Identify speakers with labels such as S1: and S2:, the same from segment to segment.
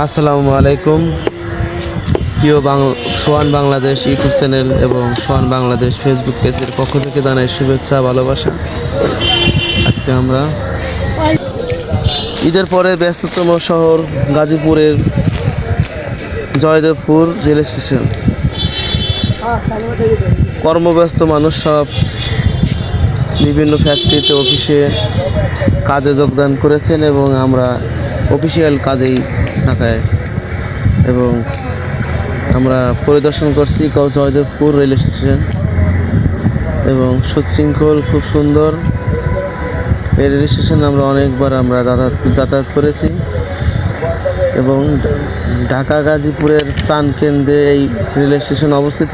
S1: আসসালামু আলাইকুম। প্রিয় সোয়ান বাংলাদেশ ইউটিউব চ্যানেল এবং সোয়ান বাংলাদেশ ফেসবুক পেজের পক্ষ থেকে জানাই শুভেচ্ছা ভালোবাসা। আজকে আমরা ঈদের পরে ব্যস্ততম শহর গাজীপুরের জয়দেবপুর রেল স্টেশন। কর্মব্যস্ত মানুষ সব বিভিন্ন ফ্যাক্টরিতে অফিসে কাজে যোগদান করেছেন এবং আমরা অফিসিয়াল কাজেই ঢাকায় এবং আমরা পরিদর্শন করছি জয়দেবপুর রেল স্টেশন এবং সুশৃঙ্খল খুব সুন্দর এই রেল স্টেশন। আমরা অনেকবার যাতায়াত করেছি এবং ঢাকা গাজীপুরের প্রাণকেন্দ্রে এই রেল স্টেশন অবস্থিত।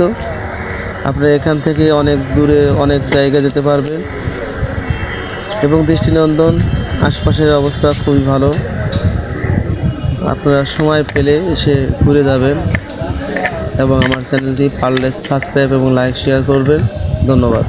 S1: আপনারা এখান থেকে অনেক দূরে অনেক জায়গায় যেতে পারবেন এবং দৃষ্টিনন্দন আশপাশের অবস্থা খুবই ভালো। আপনারা সময় পেলে এসে ঘুরে যাবেন এবং আমার চ্যানেলটি পারলে সাবস্ক্রাইব এবং লাইক শেয়ার করবেন। ধন্যবাদ।